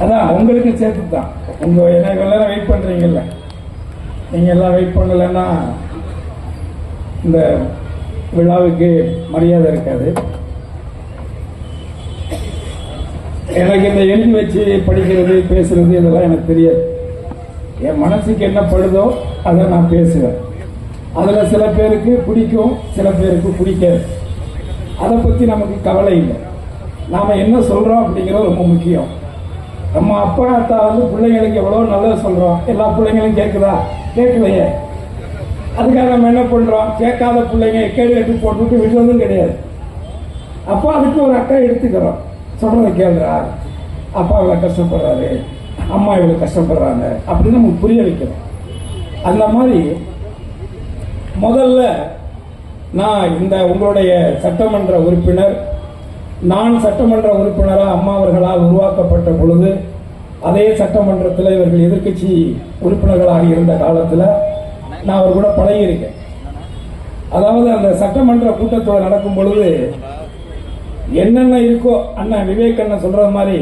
அதான் உங்களுக்கு சேர்த்து தான். எனக்கு எல்லாரும் வெயிட் பண்ணுறீங்கல்ல, நீங்கள் எல்லாம் வெயிட் பண்ணலைன்னா இந்த விழாவுக்கு மரியாதை இருக்காது. எனக்கு இந்த எழுதி வச்சு படிக்கிறது பேசுறது இதெல்லாம் எனக்கு தெரியாது. என் மனசுக்கு என்ன படுதோ அதை நான் பேசுவேன். அதில் சில பேருக்கு பிடிக்கும், சில பேருக்கு பிடிக்காது. அதை பற்றி நமக்கு கவலை இல்லை. நாம் என்ன சொல்கிறோம் அப்படிங்கிறது ரொம்ப முக்கியம். நம்ம அப்பா அத்தா பிள்ளைங்களுக்கு எவ்வளோ நல்லது சொல்கிறோம், எல்லா பிள்ளைங்களும் கேட்குதா? கேட்கலையே. அதுக்காக நம்ம என்ன பண்ணுறோம்? கேட்காத பிள்ளைங்க எக்கேடு எடுத்து போட்டுவிட்டு விடுறதும் கிடையாது. அப்போ அதுக்கு ஒரு அக்கா எடுத்துக்கிறோம். சொல்கிறத கேளுறா, அப்பா இவ்வளோ கஷ்டப்படுறாரு, அம்மா இவ்வளோ கஷ்டப்படுறாங்க அப்படின்னு நமக்கு புரிய வைக்கிறோம். அந்த மாதிரி முதல்ல நான் இந்த உங்களுடைய சட்டமன்ற உறுப்பினர், நான் சட்டமன்ற உறுப்பினராக அம்மா அவர்களால் உருவாக்கப்பட்ட பொழுது அதே சட்டமன்றத்தில் இவர்கள் எதிர்க்கட்சி உறுப்பினர்களாக இருந்த காலத்தில் நான் அவர் கூட பழகியிருக்கேன். அதாவது அந்த சட்டமன்ற கூட்டத்தொடர் நடக்கும் பொழுது என்னென்ன இருக்கோ, அண்ணன் விவேக் அண்ணன் சொல்றது மாதிரி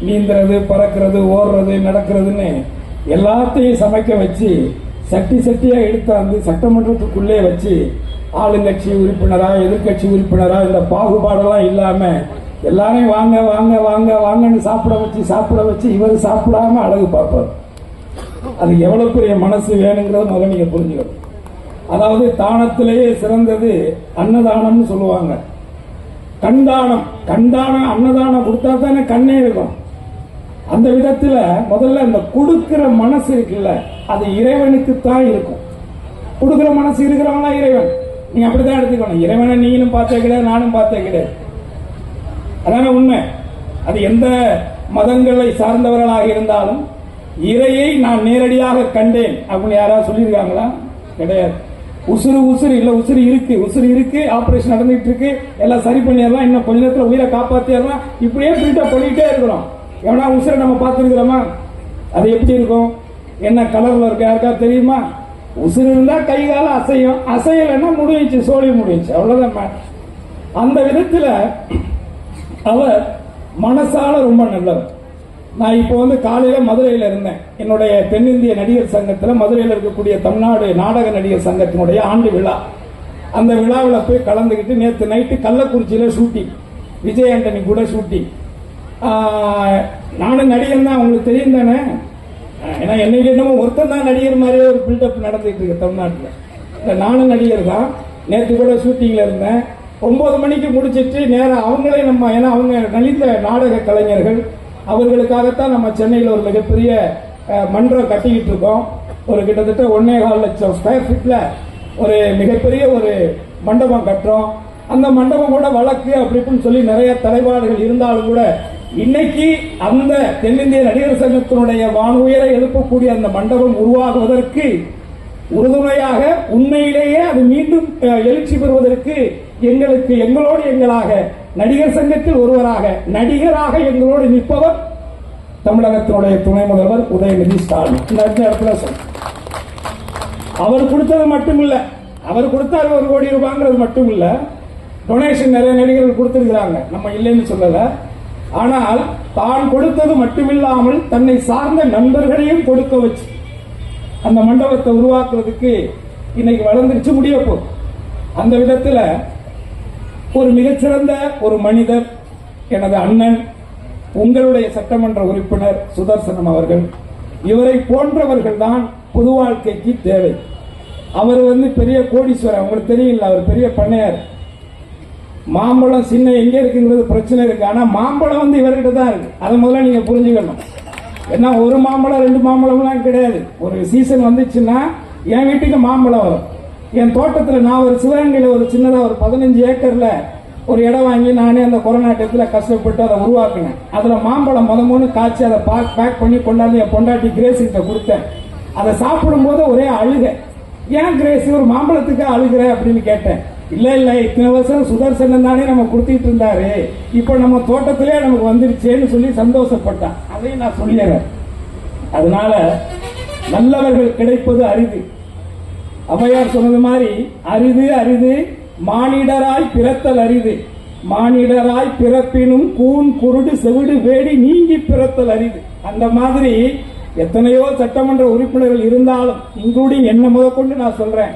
நீந்துறது, பறக்கிறது, ஓடுறது, நடக்கிறதுன்னு எல்லாத்தையும் சமைக்க வச்சு சட்டி சட்டியா எடுத்தாந்து சட்டமன்றத்துக்குள்ளே வச்சு ஆளுங்கட்சி உறுப்பினரா எதிர்கட்சி உறுப்பினரா இந்த பாகுபாடெல்லாம் இல்லாம எல்லாரையும் வாங்க வாங்க வாங்க வாங்கன்னு சாப்பிட வச்சு இவர் சாப்பிடாம அழகு பார்ப்பார். அது எவ்வளவு பெரிய மனசு வேணுங்கிறத முதல்ல நீங்க புரிஞ்சுக்கணும். அதாவது தானத்திலேயே சிறந்தது அன்னதானம்னு சொல்லுவாங்க. கண்தானம் அன்னதானம் கொடுத்தா தானே கண்ணே இருக்கும். அந்த விதத்துல முதல்ல அந்த கொடுக்கிற மனசு இருக்குல்ல, அது இறைவனுக்கு தான் இருக்கும். கொடுக்கிற மனசு இருக்கிறவங்களா இறைவன். நீங்க அப்படித்தான் எடுத்துக்கணும். இறைவனை நீங்களும் பார்த்தே கிடையாது, நானும் பார்த்தே கிடையாது. அதான உண்மை. அது எந்த மதங்களை சார்ந்தவர்களாக இருந்தாலும் இறையை நான் நேரடியாக கண்டேன் அப்படின்னு யாராவது சொல்லியிருக்காங்களா? கிடையாது. உசுறு இல்ல, உசுறு இருக்கு, ஆபரேஷன் நடந்துட்டு இருக்கு, எல்லாம் சரி பண்ணிடலாம், இன்னும் கொஞ்ச நேரத்தில் உயிரை காப்பாத்திடலாம், இப்படியே பில்டப் பண்ணிட்டே இருக்கிறோம். எவனா உசுரை நம்ம பார்த்துருக்கிறோமா? அது எப்படி இருக்கும்? என்ன கலர்ல இருக்கு யாருக்கா தெரியுமா? உசுறு இருந்தா கை கால அசையும், அசையலைன்னா முடிஞ்சிச்சு, சோழி முடிஞ்சிச்சு, அவ்வளவுதான். அந்த விதத்துல அவர் மனசால ரொம்ப நல்லவர். நான் இப்போ காலையில மதுரையில் இருந்தேன். என்னுடைய தென்னிந்திய நடிகர் சங்கத்தில் மதுரையில் இருக்கக்கூடிய தமிழ்நாடு நாடக நடிகர் சங்கத்தினுடைய ஆண்டு விழா. அந்த விழாவில் போய் கலந்துக்கிட்டு நேற்று நைட்டு கள்ளக்குறிச்சியில் ஷூட்டிங், விஜய் ஆண்டனி கூட ஷூட்டிங். நானும் நடிகர் தான், உங்களுக்கு தெரியும் தானே. ஏன்னா என்னைக்கு என்னமோ ஒருத்தர் தான் நடிகர் மாதிரியே ஒரு பில்டப் நடந்துகிட்டு இருக்கு தமிழ்நாட்டில். நானும் நடிகர் தான். நேற்று கூட ஷூட்டிங்கில் இருந்தேன். 9 மணிக்கு முடிச்சிட்டு நேரம் அவங்களே நம்ம, ஏன்னா அவங்க நலிந்த நாடக கலைஞர்கள், அவர்களுக்காகத்தான் நம்ம சென்னையில் ஒரு மிகப்பெரிய மன்றம் கட்டிக்கிட்டு இருக்கோம். ஒரு கிட்டத்தட்ட 1.25 லட்சம் ஸ்கொயர் ஃபீட்ல ஒரு மிகப்பெரிய ஒரு மண்டபம் கட்டுறோம். அந்த மண்டபம் கூட வழக்கு அப்படி இப்படின்னு சொல்லி நிறைய தலைப்பாடுகள் இருந்தாலும் கூட இன்னைக்கு அந்த தென்னிந்திய நடிகர் சங்கத்தினுடைய வானுயரை எழுப்பக்கூடிய அந்த மண்டபம் உருவாகுவதற்கு உறுதுணையாக, உண்மையிலேயே அது மீண்டும் எழுச்சி பெறுவதற்கு எங்களோடு எங்களாக நடிகர் சங்கத்தில் ஒருவராக நடிகராக எங்களோடு நிற்பவர் தமிழகத்தினுடைய துணை முதல்வர் உதயநிதி ஸ்டாலின். இந்த இடத்துல அவர் கொடுத்தது மட்டும் இல்ல, அவர் கொடுத்தாரு 1 கோடி ரூபாங்கிறது மட்டும் இல்ல, டொனேஷன் நிறைய நடிகர்கள் கொடுத்திருக்கிறாங்க, நம்ம இல்லைன்னு சொல்லல. ஆனால் தான் கொடுத்தது மட்டுமில்லாமல் தன்னை சார்ந்த நண்பர்களையும் கொடுக்க வச்சு அந்த மண்டபத்தை உருவாக்குறதுக்கு இன்னைக்கு வளர்ந்துருச்சு, முடிய போகுது. அந்த விதத்தில் ஒரு மிகச்சிறந்த ஒரு மனிதர் எனது அண்ணன், உங்களுடைய சட்டமன்ற உறுப்பினர் சுதர்சனம் அவர்கள். இவரை போன்றவர்கள் தான் பொது வாழ்க்கைக்கு தேவை. அவர் பெரிய கோடீஸ்வரர், உங்களுக்கு தெரியல, அவர் பெரிய பண்ணையார். மாம்பழம் சின்ன எங்க இருக்குங்கிறது பிரச்சனை இருக்கு, ஆனா மாம்பழம் இவர்கிட்ட தான் இருக்கு. அதை முதல்ல நீங்க புரிஞ்சுக்கணும். ஏன்னா ஒரு மாம்பழம் 2 மாம்பழம்லாம் கிடையாது. ஒரு சீசன் வந்துச்சுன்னா என் வீட்டுக்கு மாம்பழம் வரும். என் தோட்டத்தில் நான் ஒரு சிவகங்கையில் ஒரு சின்னதாக ஒரு 15 ஏக்கர்ல ஒரு இடம் வாங்கி நானே அந்த கொரோனா டயத்தில் கஷ்டப்பட்டு அதை உருவாக்கினேன். அதில் மாம்பழம் முதல்ல காய்ச்சி அதை பேக் பண்ணி கொண்டாந்து என் பொண்டாட்டி கிரேஸ் கிட்ட கொடுத்தேன். அதை சாப்பிடும்போது ஒரே அழுக. ஏன் கிரேஸ் ஒரு மாம்பழத்துக்கு அழுகிற அப்படின்னு கேட்டேன். இல்ல இத்தனை வருஷம் சுதர்சனம் தானே நம்ம கொடுத்துட்டு இருந்தாரு, இப்ப நம்ம தோட்டத்திலே நமக்கு வந்துருச்சேன்னு சொல்லி சந்தோஷப்பட்டான். அதையும் நான் சொல்லிடுறேன். அதனால நல்லவர்கள் கிடைப்பது அரிது. ஔவையார் சொன்னது மாதிரி அரிது அரிது மானிடராய் பிறத்தல் அரிது, மானிடராய் பிறப்பினும் கூன் குருடு செவிடு வேடி நீங்கி பிறத்தல் அரிது. அந்த மாதிரி எத்தனையோ சட்டமன்ற உறுப்பினர்கள் இருந்தாலும், இன்க்ளூடிங் என்ன முதற்கொண்டு நான் சொல்றேன்,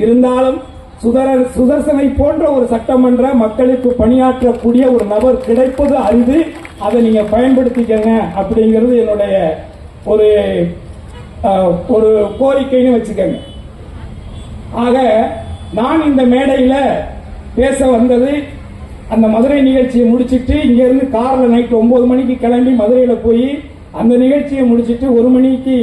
இருந்தாலும் சுதர்சனை போன்ற ஒரு சட்டமன்ற மக்களுக்கு பணியாற்றக்கூடிய ஒரு நபர் கிடைப்பது அரிது. அதை நீங்க பயன்படுத்திக்கங்க அப்படிங்கிறது என்னுடைய ஒரு ஒரு கோரிக்கைன்னு வச்சுக்கங்க. ஆக நான் இந்த மேடையில பேச வந்தது, அந்த மதுரை நிகழ்ச்சியை முடிச்சிட்டு இங்க இருந்து கார்ல நைட் 9 மணிக்கு கிளம்பி மதுரையில போய் அந்த நிகழ்ச்சியை முடிச்சிட்டு 1 மணிக்கு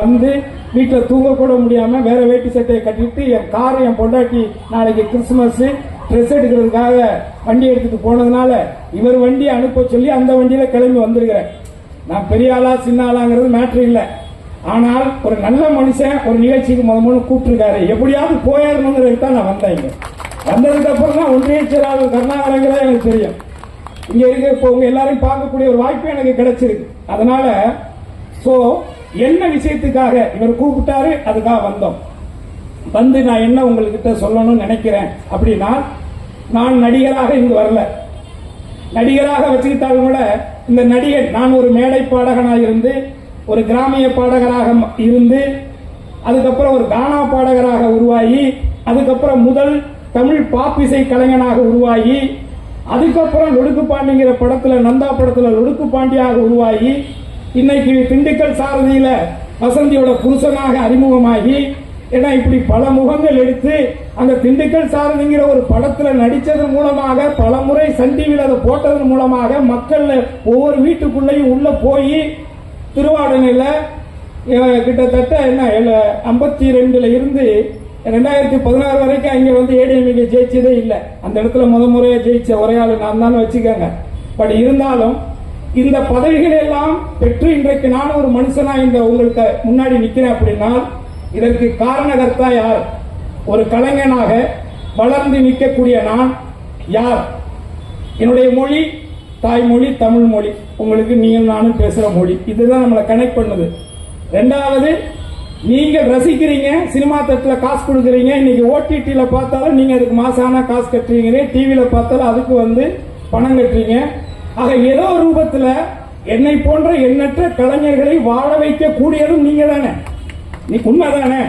வந்து வீட்டில் தூங்க கூட முடியாம வேற வேட்டி சட்டையை கட்டிட்டு என் பொண்டாட்டி நாளைக்கு கிறிஸ்துமஸ் ட்ரெஸ் எடுக்கிறதுக்காக வண்டி எடுத்துட்டு போனதுனால இவர் வண்டி அனுப்ப சொல்லி அந்த வண்டியில கிளம்பி வந்திருக்கிறேன். நான் பெரிய ஆளா சின்ன ஆளாங்கிறது மேட்ரு இல்லை. ஆனால் ஒரு நல்ல மனுஷன் ஒரு நிகழ்ச்சிக்கு முதல்ல கூப்பிட்டுருக்காரு, எப்படியாவது போயிடணுங்கிறது தான் நான் வந்தேன். வந்ததுக்கு அப்புறம் தான் ஒன்றிய செயலாளர் கருணாகரங்கிறத எனக்கு தெரியும். இங்க இருக்க இப்போ உங்க எல்லாரையும் பார்க்கக்கூடிய ஒரு வாய்ப்பு எனக்கு கிடைச்சிருக்கு. அதனால என்ன விஷயத்துக்காக இவர் கூப்பிட்டாரு, அதுக்காக வந்தோம். வந்து நான் என்ன உங்ககிட்ட சொல்லணும்னு நினைக்கிறேன் அப்படின்னா, நான் நடிகராக இங்கு வரல. நடிகராக வச்சுக்கிட்டாலும் கூட இந்த நடிகர், நான் ஒரு மேடை பாடகனாக இருந்து, ஒரு கிராமிய பாடகராக இருந்து, அதுக்கப்புறம் ஒரு கானா பாடகராக உருவாகி, அதுக்கப்புறம் முதல் தமிழ் பாப் இசை கலைஞனாக உருவாகி, அதுக்கப்புறம் லொடுக்கு பாண்டிங்கிற படத்துல, நந்தா படத்துல லொடுக்கு பாண்டியாக உருவாகி, இன்னைக்கு திண்டுக்கல் சாரதியில வசந்தியோட புருஷனாக அறிமுகமாகி, ஏன்னா இப்படி பல முகங்கள் எடுத்து அந்த திண்டுக்கல் சாரதிங்கிற ஒரு படத்துல நடிச்சதன் மூலமாக, பல முறை சன் டிவியில் அதை போட்டதன் மூலமாக மக்கள் ஒவ்வொரு வீட்டுக்குள்ளேயும் உள்ள போய் திருவாடனையில கிட்டத்தட்ட 52 இருந்து 2016 வரைக்கும் அங்க வந்து ஏடிஎம்கே ஜெயிச்சதே இல்லை. அந்த இடத்துல முறையா ஜெயிச்ச ஒரே ஆளு நான் தான் வச்சுக்கோங்க. பட் இருந்தாலும் இந்த பதவிகள் எல்லாம் பெற்று இன்றைக்கு நான் ஒரு மனுஷனா இந்த உங்களுக்கு முன்னாடி நிக்கிறேன் அப்படின்னா, இதற்கு காரணகர்த்தா யார்? ஒரு கலைஞனாக வளர்ந்து நிற்கக்கூடிய நான் யார்? என்னுடைய மொழி தாய்மொழி தமிழ் மொழி, உங்களுக்கு நீங்கள் நானும் பேசுற மொழி, இதுதான் நம்மளை கனெக்ட் பண்ணுது. ரெண்டாவது, நீங்கள் ரசிக்கிறீங்க, சினிமா தட்டுல காசு கொடுக்குறீங்க, இன்னைக்கு ஓடிடியில பார்த்தாலும் நீங்க அதுக்கு மாசான காசு கட்டுறீங்க, டிவியில பார்த்தாலும் அதுக்கு வந்து பணம் கட்டுறீங்க. ஆக ஏதோ ரூபத்துல என்னை போன்ற எண்ணற்ற கலைஞர்களை வாழ வைக்க கூடியதும் நீங்க தானே. நீ உண்மைதானே?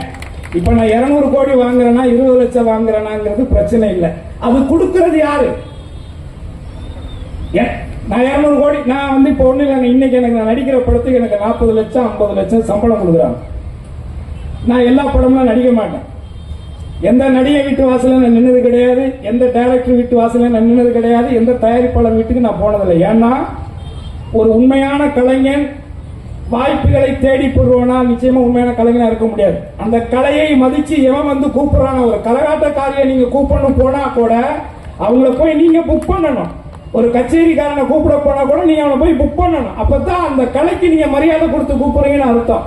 இப்ப நான் 200 கோடி வாங்குறேன்னா 20 லட்சம் வாங்குறேனாங்கிறது பிரச்சனை இல்லை. அது கொடுக்கிறது யாரு? நான் 200 கோடி, நான் வந்து இப்போ ஒண்ணு இல்லைங்க, இன்னைக்கு எனக்கு நான் நடிக்கிற படத்துக்கு எனக்கு 40 லட்சம் 50 லட்சம் சம்பளம் கொடுக்குறாங்க. நான் எல்லா படம்லாம் நடிக்க மாட்டேன். எந்த நடிகை வீட்டு வாசல நான் நின்னது கிடையாது, எந்த டைரக்டர் வீட்டு வாசல நான் நின்னது கிடையாது, எந்த தயாரிப்பாளர் வீட்டுக்கு நான் போனதில்லை. ஏன்னா ஒரு உண்மையான கலைஞன் வாய்ப்புகளை தேடி போடுவானா நிச்சயமா உண்மையான கலைஞனா இருக்க முடியாது. அந்த கலையை மதிச்சு எவன் வந்து கூப்பிடுறான, ஒரு கரகாட்டக்காரியை நீங்க கூப்பிடணும் போனா கூட அவங்கள போய் நீங்க புக் பண்ணணும். ஒரு கச்சேரிக்காரனை கூப்பிட போனா கூட நீங்க அவனை போய் புக் பண்ணணும். அப்பதான் அந்த கலைக்கு நீங்க மரியாதை கொடுத்து கூப்பிடுறீங்கன்னு அர்த்தம்.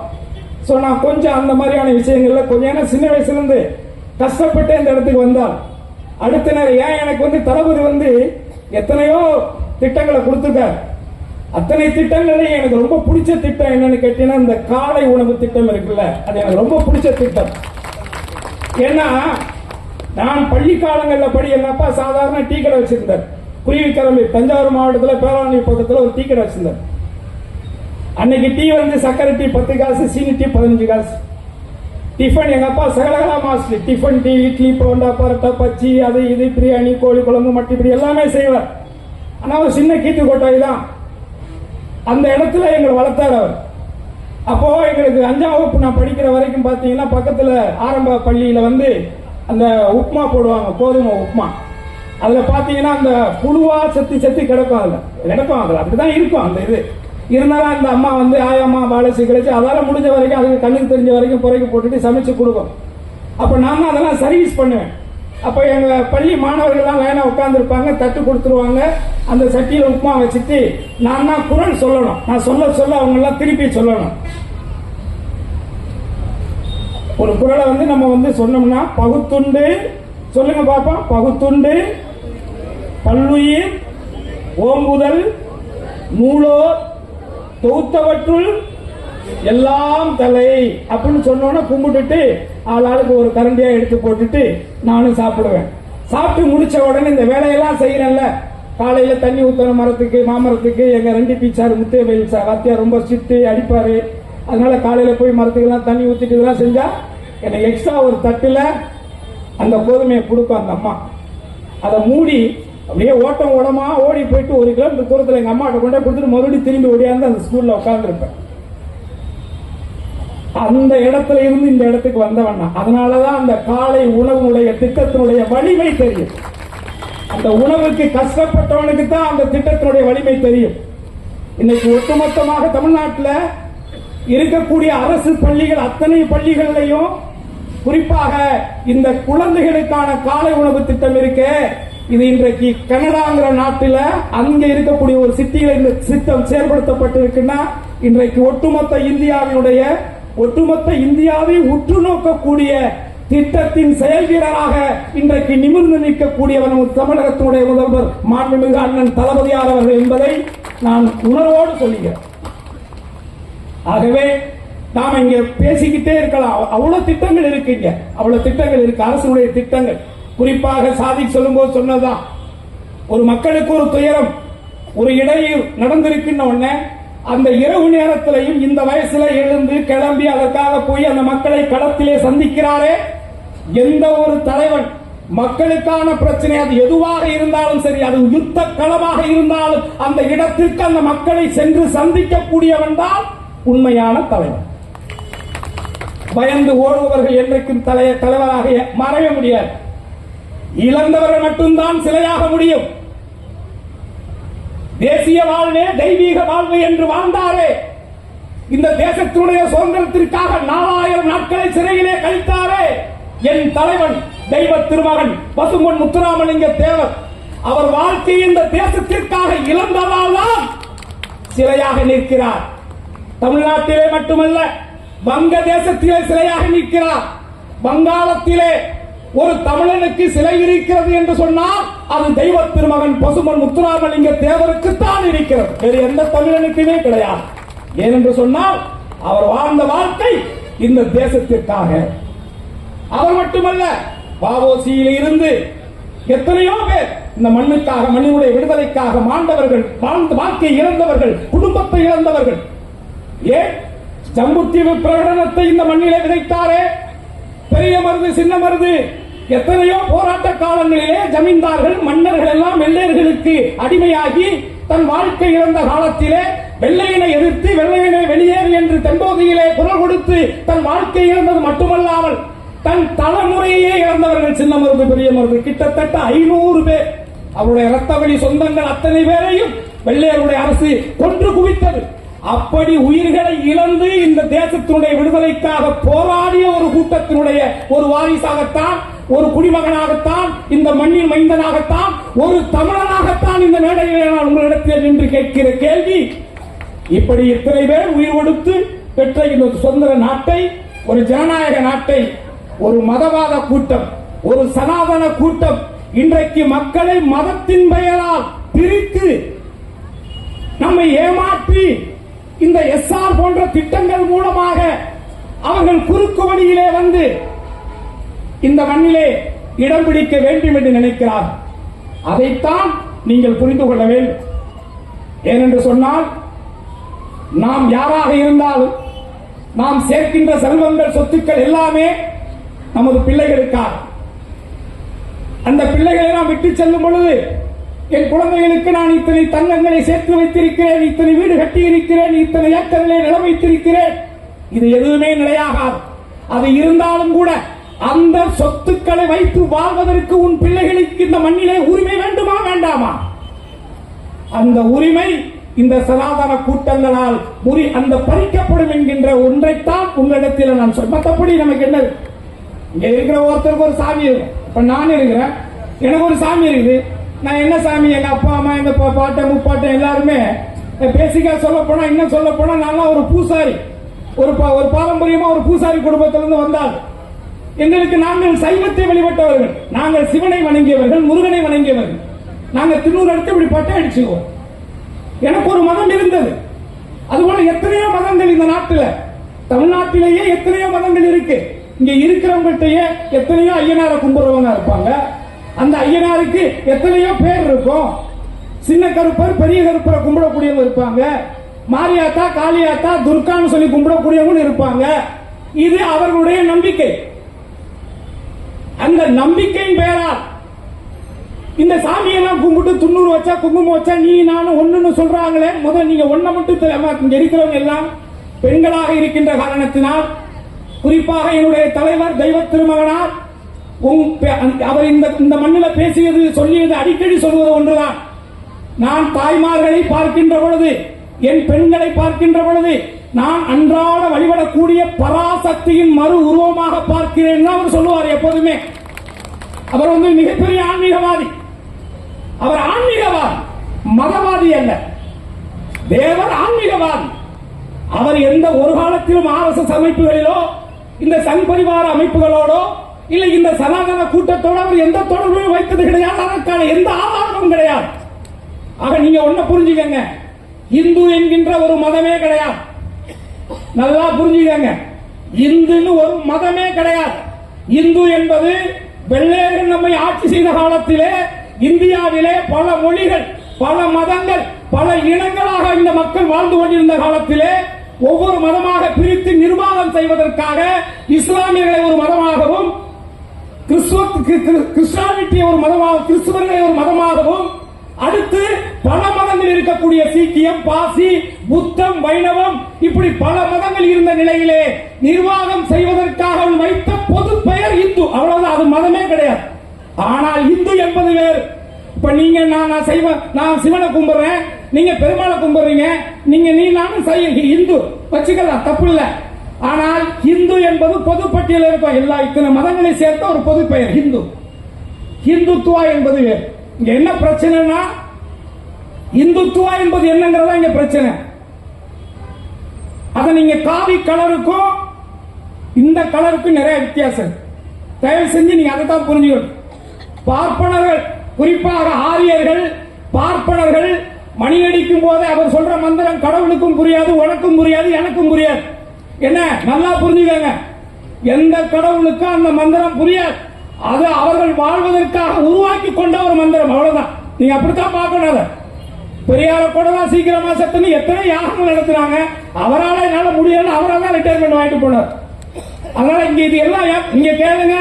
சோ நான் கொஞ்சம் அந்த மாதிரியான விஷயங்கள்ல கொஞ்சம், ஏன்னா சின்ன வயசுல இருந்து கஷ்டப்பட்டு இந்த இடத்துக்கு வந்தால் அடுத்த நேரம் ஏன் எனக்கு வந்து தளபதி வந்து எத்தனையோ திட்டங்களை கொடுத்துருக்காரு. அத்தனை திட்டங்களையும் எனக்கு ரொம்ப பிடிச்ச திட்டம் என்னன்னு கேட்டீங்கன்னா, இந்த காலை உணவு திட்டம் இருக்குல்ல, அது எனக்கு ரொம்ப பிடிச்ச திட்டம். ஏன்னா நான் பள்ளி காலங்களில் படி, எங்க அப்பா சாதாரண டீ கடை வச்சிருந்தார். குருவிக்கரம்பி தஞ்சாவூர் மாவட்டத்தில் பேராவணி பக்கத்தில் ஒரு டீ கடை வச்சிருந்தார். அன்னைக்கு டீ வந்து சக்கரை டீ 10 காசு, சீனி டீ 15 காசு. டிஃபன் எங்க அப்பா சகலகலா master. Tiffin tea, idli, bonda, parotta, bajji, அது இது, பிரியாணி, கோழி குழம்பு, மட்டி, இப்படி எல்லாமே செய்வார். ஆனா ஒரு சின்ன கீத்து கொட்டாய் தான். அந்த இடத்துல எங்களை வளர்த்தார் அவர். அப்போ எங்களுக்கு 5ஆம் வகுப்பு நான் படிக்கிற வரைக்கும் பாத்தீங்கன்னா, பக்கத்துல ஆரம்ப பள்ளியில வந்து அந்த உப்மா போடுவாங்க, கோதுமை உப்மா. அதுல பாத்தீங்கன்னா அந்த புழுவா செத்து கிடக்கும். அதுல அப்படிதான் இருக்கும் அந்த இது. இருந்தாலும் அந்த அம்மா வந்து ஆயம்மா வாழைச்சி கிடச்சி அதால முடிஞ்ச வரைக்கும், அதுக்கு கண்ணுக்கு தெரிஞ்ச வரைக்கும் புறைக்கு போட்டுட்டு சமைச்சு கொடுக்கும். அப்ப நான் அதெல்லாம் சர்வீஸ் பண்ணுவேன். அப்ப எங்க பள்ளி மாணவர்கள்லாம் லைனா உட்கார்ந்து இருப்பாங்க, தட்டு கொடுத்துருவாங்க. அந்த சட்டியில உப்புமா வச்சுட்டு நான் தான் குரல் சொல்லணும். நான் சொல்ல அவங்க எல்லாம் திருப்பி சொல்லணும். ஒரு குரலை வந்து நம்ம வந்து சொன்னோம்னா, பகுத்துண்டு சொல்லுங்க பாப்பா, பகுத்துண்டு பல்லுயிர் ஓம்புதல் நூலோர் தொகுத்தவற்றுள் எல்லாம் தலை அப்படின்னு சொன்னோன்னா கும்பிட்டுட்டு ஆளுக்கு ஒரு கரண்டியா எடுத்து போட்டுட்டு நானும் சாப்பிடுவேன். சாப்பிட்டு முடிச்ச உடனே இந்த வேலையெல்லாம் செய்யறேன்ல, காலையில தண்ணி ஊத்தணும் மரத்துக்கு, மாமரத்துக்கு. எங்க ரெண்டு பீச்சாரு முத்தையவேல் சார் வாத்தியார் ரொம்ப ஸ்ட்ரிக்ட், அடிப்பாரு. அதனால காலையில போய் மரத்துக்கு எல்லாம் தண்ணி ஊத்திட்டு இதெல்லாம் செஞ்சா எனக்கு எக்ஸ்ட்ரா ஒரு தட்டுல அந்த கோதுமையை கொடுக்கும் அந்த அம்மா. அதை மூடி அப்படியே ஓட்டமா ஓடி போயிட்டு 1 கிலோமீட்டர் தூரத்தில் எங்க அம்மாட்ட கொண்டே கொடுத்துட்டு மறுபடியும் திரும்பி ஓடியாந்து அந்த ஸ்கூல்ல உட்கார்ந்துருப்பேன். அந்த இடத்துல இருந்து இந்த இடத்துக்கு வந்தவண்ணா. அதனாலதான் அந்த காலை உணவுடைய திட்டத்தினுடைய வலிமை தெரியும். அந்த உணவுக்கு கஷ்டப்பட்டவனுக்கு தான் அந்த திட்டத்தினுடைய வலிமை தெரியும். இன்னைக்கு ஒட்டுமொத்தமாக தமிழ்நாட்டில் இருக்கக்கூடிய அரசு பள்ளிகள் அத்தனை பள்ளிகளிலையும் குறிப்பாக இந்த குழந்தைகளுக்கான காலை உணவு திட்டம் இருக்கு. இது இன்றைக்கு கனடாங்கிற நாட்டில் அங்க இருக்கக்கூடிய ஒரு சிட்டியில இந்த திட்டம் செயல்படுத்தப்பட்டிருக்குன்னா இன்றைக்கு ஒட்டுமொத்த இந்தியாவை உற்று நோக்கக்கூடிய திட்டத்தின் செயல் வீரராக இன்றைக்கு நிமிர்ந்து நிற்கக்கூடியவர் தமிழகத்தினுடைய முதல்வர் மாண்புமிகு அண்ணன் தளபதியார் அவர்கள் என்பதை நான் உணர்வோடு சொல்லுகிறேன். ஆகவே நாம் இங்க பேசிக்கிட்டே இருக்கலாம். அவ்வளவு திட்டங்கள் இருக்குங்க, அவ்வளவு திட்டங்கள் இருக்கு, அரசுடைய திட்டங்கள். குறிப்பாக சாதி சொல்லும்போது சொன்னதுதான், ஒரு மக்களுக்கு ஒரு துயரம், ஒரு இடையூறு நடந்திருக்குன்னு உடனே அந்த இரவு நேரத்திலையும் இந்த வயசுல எழுந்து கிளம்பி அதற்காக போய் அந்த மக்களை களத்திலே சந்திக்கிறாரே. எந்த ஒரு தலைவன் மக்களுக்கான பிரச்சனை அது எதுவாக இருந்தாலும் சரி, அது யுத்த களமாக இருந்தாலும் அந்த இடத்திற்கு அந்த மக்களை சென்று சந்திக்கக்கூடியவன் தான் உண்மையான தலைவர். பயந்து ஓடுபவர்கள் என்றைக்கும் தலைவராக மறைய முடியாது. இழந்தவர்கள் மட்டும்தான் சிலையாக முடியும். தேசிய வாழ்வே தெய்வீக வாழ்வு என்று வாழ்ந்தாரே, இந்த தேசத்தினுடைய சுதந்திரத்திற்காக 4000 நாட்களை சிறையிலே கழித்தாரே என் தலைவன் தெய்வ திருமகன் பசும்பொன் முத்துராமலிங்க தேவர். அவர் வாழ்க்கை இந்த தேசத்திற்காக இழந்ததால் தான் சிலையாக நிற்கிறார். தமிழ்நாட்டிலே மட்டுமல்ல, வங்க தேசத்திலே சிலையாக நிற்கிறார். வங்காளத்திலே ஒரு தமிழனுக்கு சிலை இருக்கிறது என்று சொன்னால் அது தெய்வ திருமகன் பசும்பொன் முத்துராமலிங்க தேவருக்கு தான் இருக்கிறது, வேறு எந்த தமிழனுக்குமே கிடையாது. ஏனென்று சொன்னால் அவர் வாழ்ந்த வாழ்க்கை இந்த தேசத்திற்காக. அவர் மட்டுமல்ல, வ.உ.சி.யில் இருந்து எத்தனையோ பேர் இந்த மண்ணுக்காக, மண்ணினுடைய விடுதலைக்காக மாண்டவர்கள், வாழ்க்கை இழந்தவர்கள், குடும்பத்தை இழந்தவர்கள். ஏன் ஜம்புத்தீவு பிரகடனத்தை இந்த மண்ணிலே விதைத்தாரே, பெரிய மருது சின்ன மருது, எத்தனையோ போராட்ட காலங்களிலே ஜமீன்தார்கள் மன்னர்கள் எல்லாம் வெள்ளையர்களுக்கு அடிமையாகி தன் வாழ்க்கை இழந்த காலத்திலே வெள்ளையனை எதிர்த்து வெள்ளையனை வெளியேறு என்று தென்போதியிலே குரல் கொடுத்து தன் வாழ்க்கை இழந்தது மட்டுமல்லாமல் தன் தலைமுறையே இழந்தவர்கள் சின்ன மருது பெரிய மருது கிட்டத்தட்ட 500 பேர். அவருடைய இரத்த வழி சொந்தங்கள் அத்தனை பேரையும் வெள்ளையருடைய அரசு கொன்று குவித்தது. அப்படி உயிர்களை இழந்து இந்த தேசத்தினுடைய விடுதலைக்காக போராடிய ஒரு கூட்டத்தினுடைய ஒரு வாரிசாகத்தான், ஒரு குடிமகனாகத்தான், இந்த மண்ணின் மைந்தனாகத்தான், ஒரு தமிழனாகத்தான் இந்த மேடையில் நான் உங்களிடத்தில் நின்று கேட்கிற கேள்வி, இப்படி இத்தனை பேர் உயிர் கொடுத்து பெற்ற இந்த சுதந்திர நாட்டை, ஒரு ஜனநாயக நாட்டை ஒரு மதவாத கூட்டம், ஒரு சனாதன கூட்டம் இன்றைக்கு மக்களை மதத்தின் பெயரால் பிரித்து நம்மை ஏமாற்றி இந்த எஸ்ஆர் போன்ற திட்டங்கள் மூலமாக அவர்கள் குறுக்கு வழியிலே வந்து இந்த மண்ணிலே இடம் பிடிக்க வேண்டும் என்று நினைக்கிறார். அதைத்தான் நீங்கள் புரிந்து கொள்ள வேண்டும். ஏனென்று சொன்னால் நாம் யாராக இருந்தாலும் நாம் சேர்க்கின்ற செல்வங்கள் சொத்துக்கள் எல்லாமே நமது பிள்ளைகளுக்காக. அந்த பிள்ளைகளை நாம் விட்டு செல்லும் பொழுது என் குழந்தைகளுக்கு நான் இத்தனை தங்கங்களை சேர்த்து வைத்திருக்கிறேன், இத்தனை வீடு கட்டி இருக்கிறேன், இத்தனை ஏக்கர்களை நிலம் வைத்திருக்கிறேன், இது எதுவுமே நிலையாகாது. அது இருந்தாலும் கூட அந்த சொத்துக்களை வைத்து வாழ்வதற்கு உன் பிள்ளைகளுக்கு இந்த மண்ணிலே உரிமை வேண்டுமா வேண்டாமா? அந்த உரிமை இந்த சனாதன கூட்டங்களால் அந்த பறிக்கப்படும் என்கின்ற ஒன்றைத்தான் உங்களிடத்தில் நான் சொல்ல. மற்றபடி நமக்கு என்ன, இங்க இருக்கிற ஒருத்தருக்கு ஒரு சாமி இருக்கும். இப்ப நான் இருக்கிறேன், எனக்கு ஒரு சாமி இருக்குது. நான் என்ன சாமி, எங்க அப்பா அம்மா, எங்க பாட்டை முப்பாட்டை எல்லாருமே பேசிக்கா சொல்ல போனா, இன்னும் சொல்ல போனா நான் ஒரு பூசாரி, ஒரு பாரம்பரியமா ஒரு பூசாரி குடும்பத்திலிருந்து வந்தால் எங்களுக்கு நாங்கள் சைவத்தை வழிபட்டவர்கள், நாங்கள் சிவனை வணங்கியவர்கள், முருகனை வணங்கியவர்கள், நாங்கள் திருநூறு எடுத்து இப்படி பட்டை அடிச்சுக்குவோம். எனக்கு ஒரு மதம் இருந்தது. அதுபோல எத்தனையோ மதங்கள் இந்த நாட்டில், தமிழ்நாட்டிலேயே எத்தனையோ மதங்கள் இருக்கு. இங்க இருக்கிறவங்ககிட்டயே எத்தனையோ ஐயனார கும்பிடுறவங்க இருப்பாங்க, அந்த ஐயனாருக்கு எத்தனையோ பேர் இருக்கும். சின்ன கருப்பர் பெரிய கருப்பரை கும்பிடக்கூடியவங்க இருப்பாங்க, மாரியாத்தா காளியாத்தா துர்கான்னு சொல்லி கும்பிடக்கூடியவங்க இருப்பாங்க. இது அவர்களுடைய நம்பிக்கை. அந்த நம்பிக்கையின் பெயரால் இந்த சாமியெல்லாம் கும்பிட்டு துண்ணூறு வச்சா குங்குமம் வச்சா நீ நானும் ஒண்ணுன்னு சொல்றாங்களே. முதல் நீங்க ஒன்ன மட்டும் இங்க இருக்கிறவங்க எல்லாம் பெண்களாக இருக்கின்ற காரணத்தினால், குறிப்பாக என்னுடைய தலைவர் தெய்வ திருமகனார் அவர் இந்த மண்ணில் பேசியது சொல்லியது அடிக்கடி சொல்வது ஒன்றுதான். நான் தாய்மார்களை பார்க்கின்ற பொழுது, என் பெண்களை பார்க்கின்ற பொழுது நான் அன்றாட வழிபடக்கூடிய பராசக்தியின் மறு உருவமாக பார்க்கிறேன் அவர் சொல்லுவார் எப்போதுமே. அவர் மிகப்பெரிய ஆன்மீகவாதி. அவர் ஆன்மீகவாதி, மதவாதி அல்ல. தேவர் ஆன்மீகவாதி. அவர் எந்த ஒரு காலத்திலும் RSS அமைப்புகளிலோ இந்த சங் பரிவார அமைப்புகளோடோ இல்லை இந்த சனாதன கூட்டத்தோடு அவர் எந்த தொடர்பையும் வைத்தது கிடையாது. அதற்கான எந்த ஆதாரமும் கிடையாது. ஆக நீங்க ஒன்ன புரிஞ்சுக்கங்க, இந்து என்கின்ற ஒரு மதமே கிடையாது. நல்லா புரிஞ்சுக்கங்க, இந்துன்னு ஒரு மதமே கிடையாது. இந்து என்பது வெள்ளையர்கள் நம்மை ஆட்சி செய்த காலத்திலே இந்தியாவிலே பல மொழிகள், பல மதங்கள், பல இனங்களாக இந்த மக்கள் வாழ்ந்து கொண்டிருந்த காலத்திலே ஒவ்வொரு மதமாக பிரித்து நிர்வாகம் செய்வதற்காக இஸ்லாமியர்களை ஒரு மதமாகவும், கிறிஸ்டியானிட்டியை ஒரு மதமாக, கிறிஸ்துவர்களை ஒரு மதமாகவும், அடுத்து பல மதங்கள் இருக்கக்கூடிய சீக்கியம், பாசி, புத்தம், வைணவம், இப்படி பல மதங்கள் இருந்த நிலையிலே நிர்வாகம் செய்வதற்காக வைத்த பொது பெயர் இந்து. அவ்வளவுதான், அது மதமே கிடையாது. ஆனால் இந்து என்பது வேறு. இப்ப நீங்க நான் சிவனை கும்பிடுறேன், நீங்க பெருமாளை கும்பிடுறீங்க, நீ நானும் இந்து வச்சுக்கலாம், தப்பு இல்லை. ஆனால் இந்து என்பது பொது பட்டியலில் இருக்கும். எல்லா இத்தனை மதங்களை சேர்த்த ஒரு பொது பெயர் இந்து. இந்துத்துவா என்பது வேறு. இங்க என்ன பிரச்சனைனா, இந்துத்துவா என்பது என்னங்கிறதா இங்க பிரச்சனை. அத நீங்க காவி கலருக்கும் இந்த கலருக்கும் நிறைய வித்தியாசம். தயவு செஞ்சு நீங்க அதை தான் புரிஞ்சுக்கணும். பார்ப்பனர்கள், குறிப்பாக ஆரியர்கள், பார்ப்பனர்கள் மணி அடிக்கும் போது அவர் சொல்ற மந்திரம் கடவுளுக்கும் புரியாது, உனக்கும் புரியாது, எனக்கும் புரியாது. என்ன நல்லா புரிஞ்சுக்கங்க, எந்த கடவுளுக்கும் அந்த மந்திரம் புரியாது. அது அவர்கள் வாழ்வதற்காக உருவாக்கி கொண்ட ஒரு மந்திரம், அவ்வளவுதான். நீங்க அப்படித்தான் பார்க்கணும். பெரியார கூட தான் சீக்கிரமா செத்துன்னு எத்தனை யாகங்கள் நடத்துறாங்க. அவரால் என்னால முடியல, அவரால் தான் ரிட்டையர்மெண்ட் வாங்கிட்டு போனார். அதனால இங்க இது எல்லாம் இங்க கேளுங்க,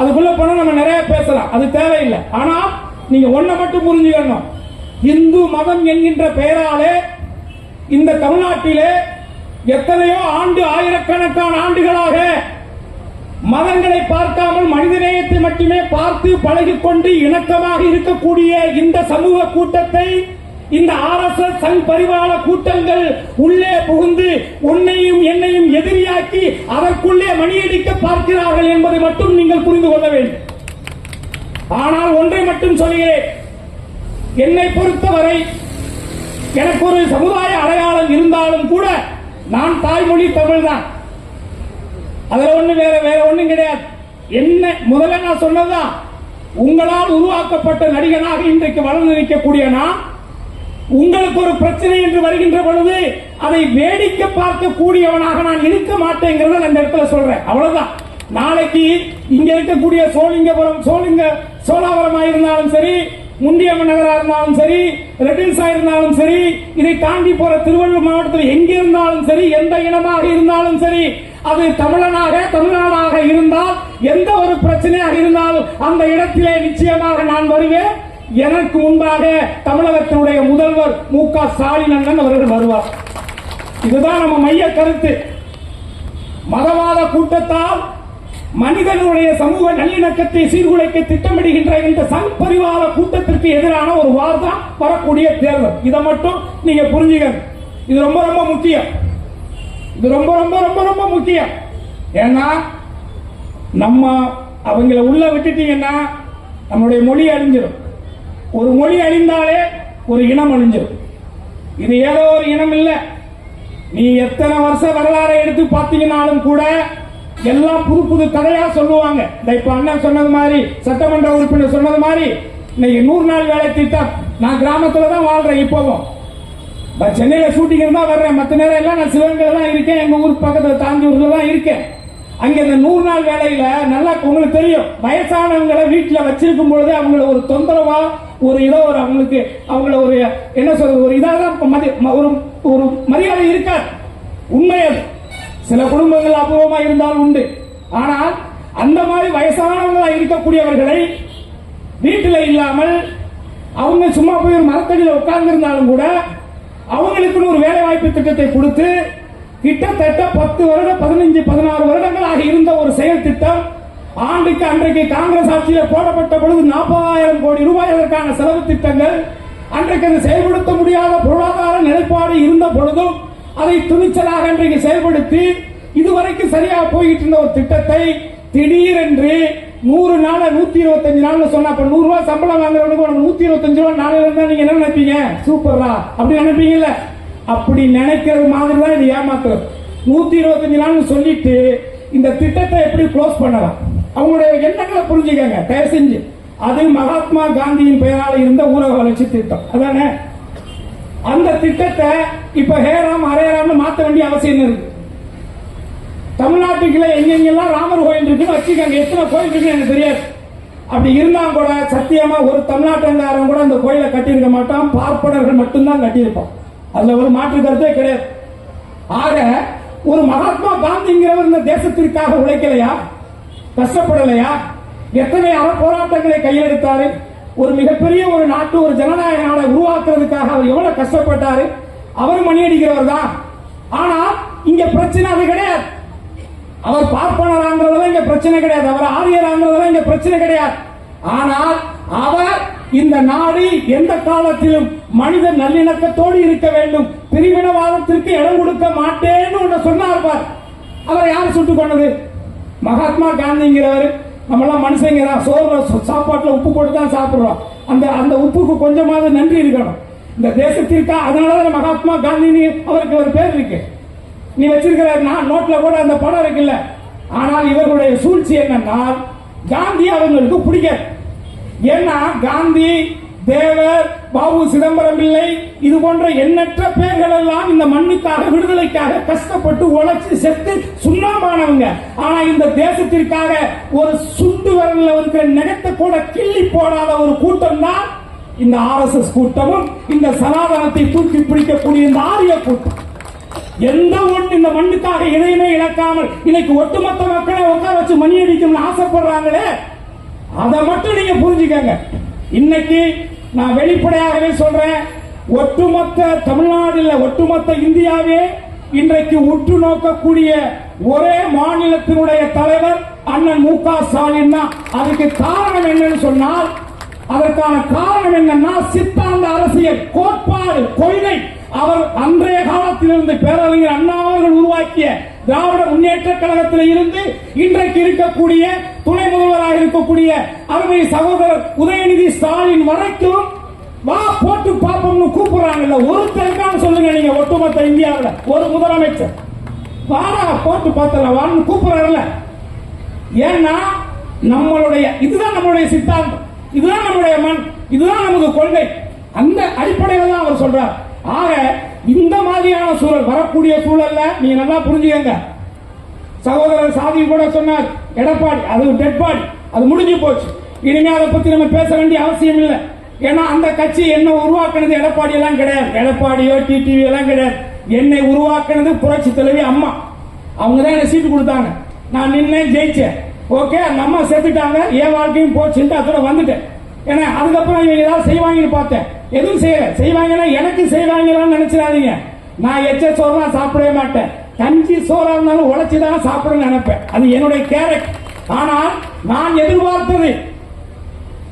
அதுக்குள்ள போனா நம்ம நிறைய பேசலாம், அது தேவையில்லை. ஆனா நீங்க ஒன்ன மட்டும் புரிஞ்சுக்கணும், இந்து மதம் என்கின்ற பெயராலே இந்த தமிழ்நாட்டிலே எத்தனையோ ஆண்டு, ஆயிரக்கணக்கான ஆண்டுகளாக மதங்களை பார்க்காமல் மனிதநேயத்தை மட்டுமே பார்த்து பழகிக்கொண்டு இணக்கமாக இருக்கக்கூடிய இந்த சமூக கூட்டத்தை இந்த RSS சங் பரிவார கூட்டங்கள் உள்ளே புகுந்து உன்னையும் என்னையும் எதிரியாக்கி அதற்குள்ளே மணியடிக்க பார்க்கிறார்கள் என்பதை மட்டும் நீங்கள் புரிந்து கொள்ள வேண்டும். ஆனால் ஒன்றை மட்டும் சொல்கிறேன், என்னை பொறுத்தவரை எனக்கு ஒரு சமுதாய அடையாளம் இருந்தாலும் கூட நான் தாய்மொழி தமிழ் தான். அதுல ஒண்ணு வேற ஒண்ணும் கிடையாது. என்ன முதல்ல நான் சொன்னதுதான், உங்களால் உருவாக்கப்பட்ட நடிகனாக இன்றைக்கு வளர்ந்து நிற்கக்கூடிய நான், உங்களுக்கு ஒரு பிரச்சனை என்று வருகின்ற பொழுது அதை வேடிக்கை பார்க்கக்கூடியவனாக நான் இருக்க மாட்டேங்கிறத அந்த இடத்துல சொல்றேன், அவ்வளவுதான். நாளைக்கு இங்க இருக்கக்கூடிய சோழாவரமா இருந்தாலும் சரி, முண்டியம்மன் நகரா இருந்தாலும் சரி, ரெட்டில்ஸா இருந்தாலும் சரி, இதை தாண்டி போற திருவள்ளூர் மாவட்டத்தில் எங்க இருந்தாலும் சரி, எந்த இனமாக இருந்தாலும் சரி, அது தமிழ்நாடாக இருந்தால் எந்த ஒரு பிரச்சனையாக இருந்தாலும் அந்த இடத்திலே நிச்சயமாக நான் வருவேன். எனக்கு முன்பாக தமிழகத்தினுடைய முதல்வர் மு.க. ஸ்டாலின் அண்ணன் அவர்கள் வருவார். இதுதான் நம்ம மைய கருத்து. மதவாத கூட்டத்தால் மனிதனுடைய சமூக நல்லிணக்கத்தை சீர்குலைக்க திட்டமிடுகின்ற இந்த சங் பரிவார கூட்டத்திற்கு எதிரான ஒரு வார் தான் வரக்கூடிய தேர்தல். இதை மட்டும் நீங்க புரிஞ்சுக்கணும். இது ரொம்ப ரொம்ப முக்கியம். இது ரொம்ப ரொம்ப ரொம்ப ரொம்ப முக்கியம். ஏன்னா நம்ம அவங்கள உள்ள விட்டுட்டீங்கன்னா நம்மளுடைய மொழி அழிஞ்சிடும். ஒரு மொழி அழிந்தாலே ஒரு இனம் அழிஞ்சிடும். இது ஏதோ ஒரு இனம் இல்ல. நீ எத்தனை வருஷ வரலாறை எடுத்து பார்த்தீங்கன்னாலும் கூட எல்லாம் புது புது கதையா சொல்லுவாங்க. இப்ப அண்ணன் சொன்னது மாதிரி, சட்டமன்ற உறுப்பினர் சொன்னது மாதிரி, இன்னைக்கு 100 நாள் வேலை திட்டம். நான் கிராமத்துல தான் வாழ்றேன். இப்பவும் சென்னையில ஷூட்டிங் தான் வர்றேன். மற்ற நேரம் எல்லாம் நான் சிவகங்கையில தான் இருக்கேன். எங்க ஊர் பக்கத்துல தாஞ்சூர்ல தான் இருக்கேன். அங்க இந்த 100 நாள் வேலையில நல்லா உங்களுக்கு தெரியும், வயசானவங்களை வீட்டுல வச்சிருக்கும் பொழுது அவங்கள ஒரு தொந்தரவா ஒரு இதோ ஒரு அவங்களுக்கு அவங்கள ஒரு என்ன சொல்றது ஒரு இதாக ஒரு மரியாதை இருக்காது. உண்மை அது. சில குடும்பங்கள் அபூர்வமா இருந்தாலும் உண்டு. ஆனால் அந்த மாதிரி வயசானவங்களா இருக்கக்கூடியவர்களை வீட்டில் இல்லாமல் அவங்க சும்மா போய் ஒரு மரத்தடியில் உட்கார்ந்து இருந்தாலும் கூட அவங்களுக்குன்னு ஒரு வேலை வாய்ப்பு திட்டத்தை கொடுத்து கிட்டத்தட்ட 10 வருடம் 15 16 வருடங்களாக இருந்த ஒரு செயல் திட்டம் ஆண்டுக்கு அன்றைக்கு காங்கிரஸ் ஆட்சியில் போடப்பட்ட பொழுது 40,000 கோடி ரூபாய் அதற்கான செலவு திட்டங்கள் அன்றைக்கு அது செயல்படுத்த முடியாத பொருளாதார நிலைப்பாடு இருந்த பொழுதும் அதை துணிச்சலாக அன்றைக்கு செயல்படுத்தி இதுவரைக்கும் சரியாக போயிட்டு இருந்த ஒரு திட்டத்தை திடீரென்று 100 நாள் 125 நாள் சொன்னா 100 ரூபாய் சம்பளம் வாங்குறவனுக்கு 125 ரூபாய் நாளையில இருந்தா நீங்க என்ன நினைப்பீங்க? சூப்பரா அப்படி நினைப்பீங்கல்ல? அப்படி நினைக்கிறது மாதிரி தான் இது ஏமாத்துறது. 125 நாள் சொல்லிட்டு இந்த திட்டத்தை எப்படி க்ளோஸ் பண்ணலாம்? அவங்களுடைய எண்ணங்களை புரிஞ்சுக்கங்க தயவு செஞ்சு. அது மகாத்மா காந்தியின் பெயரால் இருந்த ஊரக வளர்ச்சி திட்டம் அதானே. அந்த திட்டத்தை இப்ப ஹேராம் ஹரேராம்னு மாற்ற வேண்டிய அவசியம் இருக்கு. தமிழ்நாட்டுக்குள்ள எங்கெங்கெல்லாம் ராமர் கோயில் இருக்குன்னு வச்சுக்கோங்க. எத்தனை கோயில் இருக்குன்னு எனக்கு தெரியாது. அப்படி இருந்தா கூட சத்தியமா ஒரு தமிழ்நாட்டுக்காரன் கூட அந்த கோயிலை கட்டியிருக்க மாட்டான். பார்ப்பனர்கள் மட்டும்தான் கட்டியிருப்பான். அதுல ஒரு மாற்று கருத்தே கிடையாது. ஆக ஒரு மகாத்மா காந்திங்கிறவர் இந்த தேசத்திற்காக உழைக்கலையா? கஷ்டப்படலையா? எத்தனை போராட்டங்களை கையெழுத்தாரு? ஒரு மிகப்பெரிய ஒரு நாட்டு ஒரு ஜனநாயக நாடை உருவாக்குறதுக்காக அவர் எவ்வளவு கஷ்டப்பட்டாரு? அவர் மணி அடிக்கிறவர் தான். ஆனா இங்க பிரச்சனை அது கிடையாது. அவர் பார்ப்பனராங்கிறதுல இங்க பிரச்சனை கிடையாது. அவர் ஆரியராங்கிறதுல இங்க பிரச்சனை கிடையாது. ஆனால் அவர் இந்த நாடு எந்த காலத்திலும் மனித நல்லிணக்கத்தோடு இருக்க வேண்டும், பிரிவினவாதத்திற்கு இடம் கொடுக்க மாட்டேன்னு சொன்னார். அவர் யார் சுட்டுக் கொண்டது? மகாத்மா காந்திங்கிறவர். நம்மளாம் மனுஷங்க தான். சோறு சாப்பாட்டுல உப்பு போட்டு தான் சாப்பிடுறோம். அந்த உப்புக்கு கொஞ்சமாவது நன்றி இருக்கணும் இந்த தேசத்திற்கா. அதனாலதான் மகாத்மா காந்தி அவருக்கு ஒரு பேர் இருக்கு. நீ வச்சிருக்கிற நோட்ல கூட அந்த படம் இருக்குல்ல. ஆனால் இவர்களுடைய சூழ்ச்சி என்னன்னா காந்தி அவங்களுக்கு பிடிக்காது. ஏன்னா காந்தி, தேவர், பாபு சிதம்பரம் பிள்ளை இது போன்ற எண்ணற்ற பேர்கள் எல்லாம் இந்த மண்ணுக்காக விடுதலைக்காக கஷ்டப்பட்டு உழைச்சி செத்து சுண்ணாமானவங்க. ஆனா இந்த தேசத்திற்காக ஒரு சுண்டு வரல இருக்கிற நெகத்தை கூட கிள்ளி போடாத ஒரு கூட்டம் தான் இந்த RSS கூட்டமும் இந்த சனாதனத்தை தூக்கி பிடிக்கக்கூடிய இந்த ஆரிய கூட்டம். எந்த ஒன்று இந்த மண்ணுக்காக எதையுமே இழக்காமல் இன்னைக்கு ஒட்டுமொத்த மக்களை உட்கார வச்சு மணி அடிக்கணும்னு ஆசைப்படுறாங்களே, அதை மட்டும் நீங்க புரிஞ்சுக்கங்க. இன்னைக்கு நான் வெளிப்படையாகவே சொல்றேன், ஒட்டுமொத்த தமிழ்நாடு ஒட்டுமொத்த இந்தியாவே இன்றைக்கு உற்று நோக்கக்கூடிய ஒரே மாநிலத்தினுடைய தலைவர் அண்ணன் மு.க. ஸ்டாலின் தான். அதுக்கு காரணம் என்னன்னு சொன்னால், அதற்கான காரணம் என்னன்னா சித்தாந்த அரசியல் கோட்பாடு கொள்கை. அவர் அன்றைய காலத்திலிருந்து பேரறிஞர் அண்ணா அவர்கள் உருவாக்கிய திராவிட முன்னேற்ற கழகத்தில் இருந்து இன்றைக்கு இருக்கக்கூடிய துணை முதல்வராக இருக்கக்கூடிய அருமை சகோதரர் உதயநிதி ஸ்டாலின் வரைக்கும் வா போட்டு பாப்போம்னு கூப்பிடுறாங்கல்ல. ஒருத்தருக்கான சொல்லுங்க நீங்க ஒட்டுமொத்த இந்தியாவில் ஒரு முதலமைச்சர் வாரா போட்டு பார்த்தல வான்னு கூப்பிடுறாருல. ஏன்னா நம்மளுடைய இதுதான் நம்மளுடைய சித்தாந்தம், இதுதான் நம்முடைய மண், இதுதான் நமது கொள்கை. அந்த அடிப்படையில் தான் அவர் சொல்றார். ஆக இந்த மாதிரியான சூழல் வரக்கூடிய சூழல்ல நீங்க நல்லா புரிஞ்சுக்கங்க. சகோதரர் சாதி கூட சொன்னார் எடப்பாடி அது டெட் பாடி, அது முடிஞ்சு போச்சு. இனிமே அதை பத்தி நம்ம பேச வேண்டிய அவசியம் இல்லை. ஏன்னா அந்த கட்சி என்ன உருவாக்குனது எடப்பாடி எல்லாம் கிடையாது. எடப்பாடியோ டிடிவி எல்லாம் கிடையாது. என்னை உருவாக்குனது புரட்சி தலைவி அம்மா. அவங்க தான் என்ன சீட்டு கொடுத்தாங்க. நான் நின்று ஜெயிச்சேன். ஓகே, அந்த அம்மா செத்துட்டாங்க, என் வாழ்க்கையும் போச்சுட்டு அதோட வந்துட்டேன். ஏன்னா அதுக்கப்புறம் இவங்க ஏதாவது செய்வாங்கன்னு பார்த்தேன். எதுவும் செய்வாங்கன்னா எனக்கு செய்வாங்கன்னு நினைச்சிடாதீங்க. நான் எச்ச சோறுலாம் சாப்பிடவே மாட்டேன். கஞ்சி சோறா இருந்தாலும் உழைச்சுதான் சாப்பிடணும்னு நினைப்பேன். அது என்னுடைய கேரக்டர். ஆனால் நான் எதிர்பார்த்தது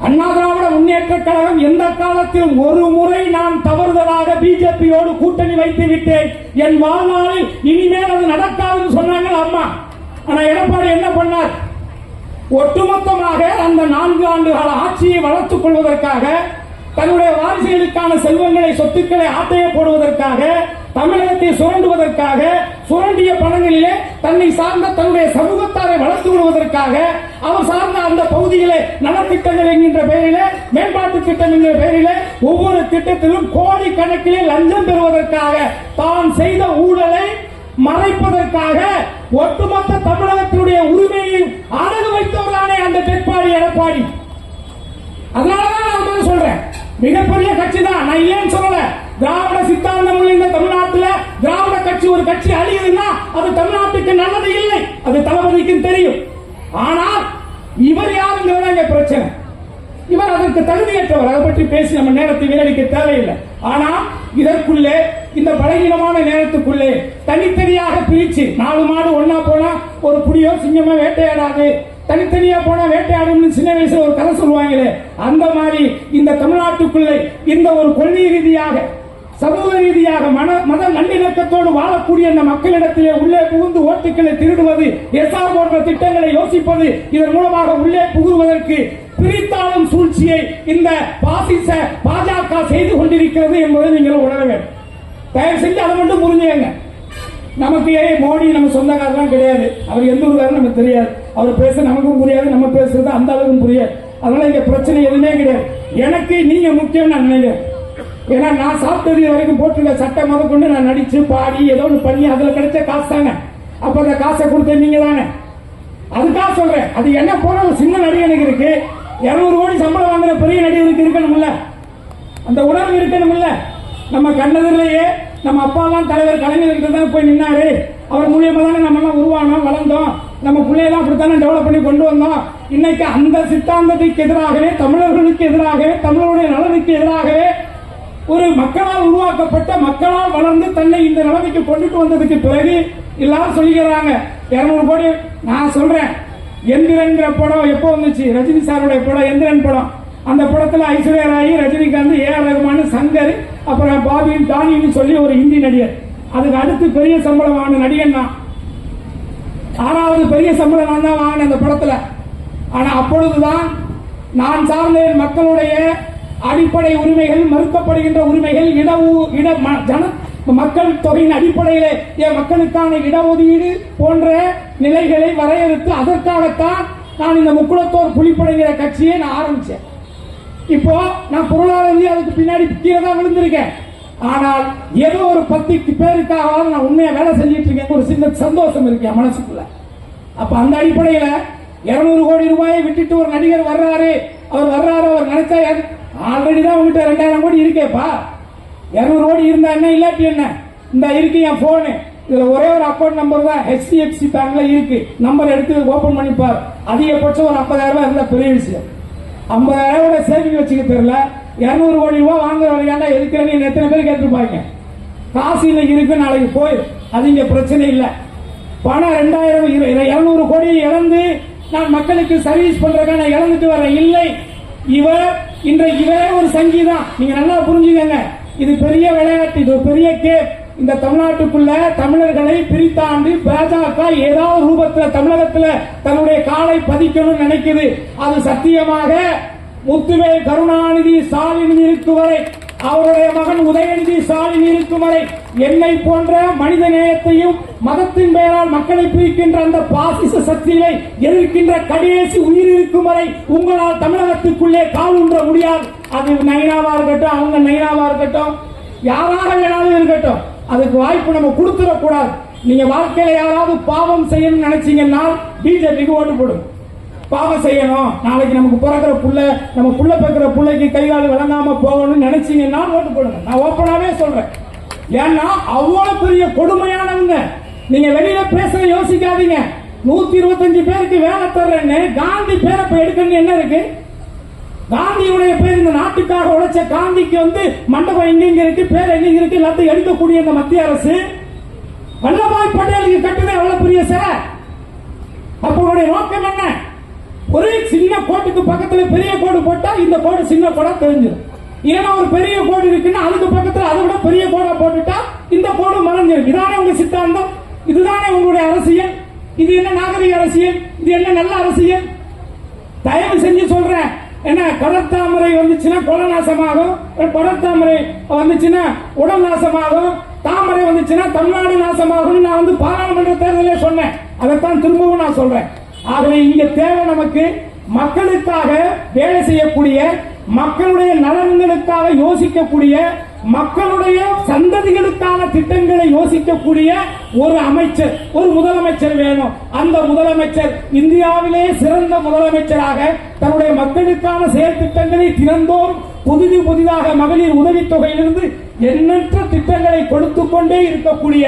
அண்ணா திராவிட முன்னேற்ற கழகம் எந்த காலத்திலும் ஒரு முறை நான் தவறுதலாக பிஜேபியோடு கூட்டணி வைத்து விட்டேன், என் வாழ்நாளில் இனிமேல் அது நடக்காதுன்னு சொன்னாங்க அம்மா. ஆனா எடப்பாடி என்ன பண்ணார்? ஒட்டுமொத்தமாக அந்த 4 ஆண்டுகால ஆட்சியை வளர்த்துக் கொள்வதற்காக, தன்னுடைய வாரிசுகளுக்கான செல்வங்களை சொத்துக்களை ஆட்டைய போடுவதற்காக, தமிழகத்தை சுரண்டுவதற்காக, சுரண்டிய பணங்களிலே தன்னை சார்ந்த தன்னுடைய சமூகத்தாரை வளர்த்துக் கொள்வதற்காக, அவர் சார்ந்த அந்த பகுதியிலே நலத்திட்டங்கள் என்கின்ற பெயரிலே, மேம்பாட்டு திட்டம் என்கிற பெயரிலே ஒவ்வொரு திட்டத்திலும் கோடி கணக்கிலே லஞ்சம் பெறுவதற்காக, தான் செய்த ஊழலை மறைப்பதற்காக ஒட்டுமொத்த தமிழகத்தில் தமிழகத்தினுடைய உரிமையை அடகு வைத்தவர்தானே அந்த டெட்பாடி எடப்பாடி. அதனாலதான் நான் சொல்றேன், மிகப்பெரிய கட்சி தான், நான் இல்லைன்னு சொல்லல. திராவிட சித்தாந்தம் இந்த தமிழ்நாட்டில் திராவிட கட்சி ஒரு கட்சி அழியுதுன்னா அது தமிழ்நாட்டுக்கு நல்லது இல்லை, அது தளபதிக்கும் தெரியும். ஆனால் இவர் யாருங்கிறத பிரச்சனை. இவர் அதற்கு தகுதியற்றவர். அதை பற்றி பேசி நம்ம நேரத்தை வீணடிக்க தேவையில்லை. ஆனால் இதற்குள்ளே இந்த பலகீனமான நேரத்துக்குள்ளே தனித்தனியாக பிரிச்சு 4 மாடு ஒன்னா போனா ஒரு புலியோ சிங்கமோ வேட்டையாடாது, தனித்தனியா போனா வேட்டையாடும் சின்ன வயசுல ஒரு கதை சொல்லுவாங்களே, அந்த மாதிரி இந்த தமிழ்நாட்டுக்குள்ளே இந்த ஒரு கொள்கை ரீதியாக சமூக ரீதியாக மத நல்லிணக்கத்தோடு வாழக்கூடிய இந்த மக்களிடத்திலே உள்ளே புகுந்து ஓட்டுக்களை திருடுவது, எஸ்ஆர் போன்ற திட்டங்களை யோசிப்பது, இதன் மூலமாக உள்ளே புகுவதற்கு பிரித்தாளும் சூழ்ச்சியை இந்த பாசிச பாஜக செய்து கொண்டிருக்கிறது என்பதை நீங்கள் உணர வேண்டும். தயவு செஞ்சு அதை மட்டும் புரிஞ்சுங்க. நமக்கு மோடி நம்ம சொந்தக்காரெல்லாம் கிடையாது, அவர் எந்த ஊருக்காரன்னு நமக்கு தெரியாது, அவர் பேச நமக்கும் புரியாது, நம்ம பேசுறது அந்த அளவுக்கும் புரியாது. அதனால இங்க பிரச்சனை எதுவுமே கிடையாது. எனக்கு நீங்க முக்கியம் நான் நினைக்கிறேன். ஏன்னா நான் சாப்பிட்டது வரைக்கும் போட்டுருக்க சட்டை முத கொண்டு நான் நடிச்சு பாடி ஏதோ ஒன்று பண்ணி அதுல கிடைச்ச காசு தானே. அப்ப அந்த காசை கொடுத்த நீங்க தானே. அதுக்காக சொல்றேன், அது என்ன போற ஒரு சின்ன நடிகனுக்கு இருக்கு, 200 கோடி சம்பளம் வாங்குற பெரிய நடிகருக்கு இருக்கணும்ல, அந்த உணர்வு இருக்கணும்ல. நம்ம கண்ணதிலேயே நம்ம அப்பா எல்லாம் தலைவர் கலைஞர்கிட்ட தான் போய் நின்னாரு, அவர் மூலியமா தானே நம்ம எல்லாம் உருவானோம் வளர்ந்தோம், நம்ம பிள்ளையெல்லாம் அப்படித்தானே டெவலப் பண்ணி கொண்டு வந்தோம். இன்னைக்கு அந்த சித்தாந்தத்துக்கு எதிராகவே, தமிழர்களுக்கு எதிராகவே, தமிழருடைய நலனுக்கு எதிராகவே ஒரு மக்களால் உருவாக்கப்பட்ட, மக்களால் வளர்ந்து தன்னை இந்த நிலைமைக்கு கொண்டுட்டு வந்ததுக்கு பிறகு எல்லாரும் சொல்லிக்கிறாங்க 200 கோடி. நான் சொல்றேன், எந்திரன்கிற படம் எப்போ வந்துச்சு? ரஜினி சாருடைய படம் எந்திரன் படம். அந்த படத்துல ஐஸ்வர்யா ராய், ரஜினிகாந்த், ஏஆர் ரஹ்மான், சங்கர், அப்புறம் பாபி டானின்னு சொல்லி ஒரு ஹிந்தி நடிகர். அதுக்கு அடுத்து பெரிய சம்பளம் வாங்கின நடிகன் தான். 6வது பெரிய சம்பளம் நான் தான் வாங்கின அந்த படத்துல. ஆனா அப்பொழுதுதான் நான் சார்ந்த மக்களுடைய அடிப்படை உரிமைகள் மறுக்கப்படுகின்ற உரிமைகள், மக்கள் தொகையின் அடிப்படையில் என் மக்களுக்கான இடஒதுக்கீடு போன்ற நிலைகளை வரையறுத்து அதற்காகத்தான் நான் இந்த முக்குளத்தோர் புலிப்படைங்கிற கட்சியை நான் ஆரம்பிச்சேன். இப்போ நான் பொருளாதார அதுக்கு பின்னாடி கீழே தான் விழுந்திருக்கேன். ஆனால் ஏதோ ஒரு 10 பேருக்காக நான் உண்மையா வேலை செஞ்சிட்டு இருக்கேன், ஒரு சின்ன சந்தோஷம் இருக்கு என் மனசுக்குள்ள. அப்ப அந்த அடிப்படையில 200 கோடி ரூபாயை விட்டுட்டு ஒரு நடிகர் வர்றாரு, அவர் நினைச்சா ஆல்ரெடி தான் உங்ககிட்ட 2000 கோடி இருக்கேப்பா. 200 கோடி இருந்தா என்ன, இல்லாட்டி என்ன? இந்த இருக்கு என் போனு, இதுல ஒரே ஒரு அக்கௌண்ட் நம்பர் தான் HDFC பேங்க்ல இருக்கு. நம்பர் எடுத்து ஓபன் பண்ணிப்பார். அதிகபட்சம் ஒரு 50,000 ரூபாய் இருந்தா பெரிய விஷயம். 50,000 ரூபாய் சேவிங் வச்சுக்க தெரியல, 200 கோடி ரூபாய் வாங்குற வழியாண்டா எதுக்குறேன்னு எத்தனை பேர் கேட்டுருப்பாங்க. காசு இன்னைக்கு இருக்கு, நாளைக்கு போயிடும், அது இங்க பிரச்சனை இல்லை. பணம் 200 கோடியை இழந்து நான் மக்களுக்கு சர்வீஸ் பண்றதுக்காக நான் இழந்துட்டு வரேன். இல்லை, இன்றைக்கு இவரே ஒரு சங்கீதம். நீங்க நல்லா புரிஞ்சுக்கங்க, இது பெரிய விளையாட்டு, இது ஒரு பெரிய கேம். இந்த தமிழ்நாட்டுக்குள்ள தமிழர்களை பிரித்தாண்டு பாஜக ஏதாவது ரூபத்தில் தமிழகத்தில் தன்னுடைய காலை பதிக்கணும்னு நினைக்குது. அது சத்தியமாக முத்துவேல் கருணாநிதி ஸ்டாலின் இருக்கும் வரை, அவருடைய மகன் உதயநிதி ஸ்டாலின் இருக்கும் வரை, என்னை போன்ற மனித நேயத்தையும் மதத்தின் பெயரால் மக்களை பிரிக்கின்ற அந்த பாசிச சக்திகளை எதிர்க்கின்ற கடைசி உயிர் இருக்கும் வரை உங்களால் தமிழகத்துக்குள்ளே கால் ஊன்ற முடியாது. அது நைனாவா இருக்கட்டும், அவங்க நைனாவா இருக்கட்டும், யாராக வேணாலும் இருக்கட்டும், அதுக்கு வாய்ப்பு நம்ம கொடுத்துடக்கூடாது. நீங்க வாழ்க்கையில யாராவது பாவம் செய்யணும்னு நினைச்சீங்கன்னா பிஜேபிக்கு ஓட்டு போடுங்க. பாவம் செய்யணும், நாளைக்கு நமக்கு பிறக்கிற புள்ள, நம்ம புள்ள பிறக்கிற புள்ளைக்கு கைகால் விளங்காம போகணும்னு நினைச்சீங்கன்னா ஓட்டு போடுங்க. நான் ஓப்பனாவே சொல்றேன். ஏன்னா அவ்வளவு பெரிய கொடுமையானவங்க. நீங்க வெளியில பேச யோசிக்காதீங்க. 125 பேருக்கு வேலை தர்றேன்னு காந்தி பேரை எடுக்கணும் என்ன இருக்கு? காந்தியுடைய பேர், இந்த நாட்டுக்காக உழைச்ச காந்திக்கு மண்டபம் எங்க இருக்கு, பேர் எங்க இருக்கு, எல்லாத்தையும் எடுக்கக்கூடிய இந்த மத்திய அரசு வல்லபாய் பட்டேலுக்கு கட்டுறது எவ்வளவு பெரிய சிலை. அப்போடைய நோக்கம் என்ன? ஒரு சின்ன கோட்டுக்கு பக்கத்துல பெரிய கோடு போட்டா இந்த கோடு சின்ன கோடா தெரிஞ்சிடும். ஏன்னா ஒரு பெரிய கோடு இருக்குன்னா அதுக்கு பக்கத்துல அதை விட பெரிய கோடா போட்டுட்டா இந்த கோடு மறைஞ்சிடும். இதானே உங்க சித்தாந்தம், இதுதானே உங்களுடைய அரசியல். இது என்ன நாகரிக அரசியல்? இது என்ன நல்ல அரசியல்? தயவு செஞ்சு சொல்றேன், என்ன கடற்தாமரை வந்துச்சுன்னா கொலை நாசமாகும், கடற்தாமரை வந்துச்சுன்னா உடல் நாசமாகும், தாமரை வந்துச்சுன்னா தமிழ்நாடு நாசமாகும். நான் பாராளுமன்ற தேர்தலே சொன்னேன், அதைத்தான் திரும்பவும் நான் சொல்றேன். ஆகவே இங்க தேவை நமக்கு மக்களுக்காக வேலை செய்யக்கூடிய, மக்களுடைய நலன்களுக்காக யோசிக்கக்கூடிய, மக்களுடைய சந்ததிகளுக்கான திட்டங்களை யோசிக்கக்கூடிய ஒரு அமைச்சர், ஒரு முதலமைச்சர் வேணும். அந்த முதலமைச்சர் இந்தியாவிலே சிறந்த முதலமைச்சராக தன்னுடைய மக்களுக்கான செயல் திட்டங்களை தினந்தோறும் புதிதாக மகளிர் உதவித்தொகையிலிருந்து எண்ணற்ற திட்டங்களை கொடுத்துக் கொண்டே இருக்கக்கூடிய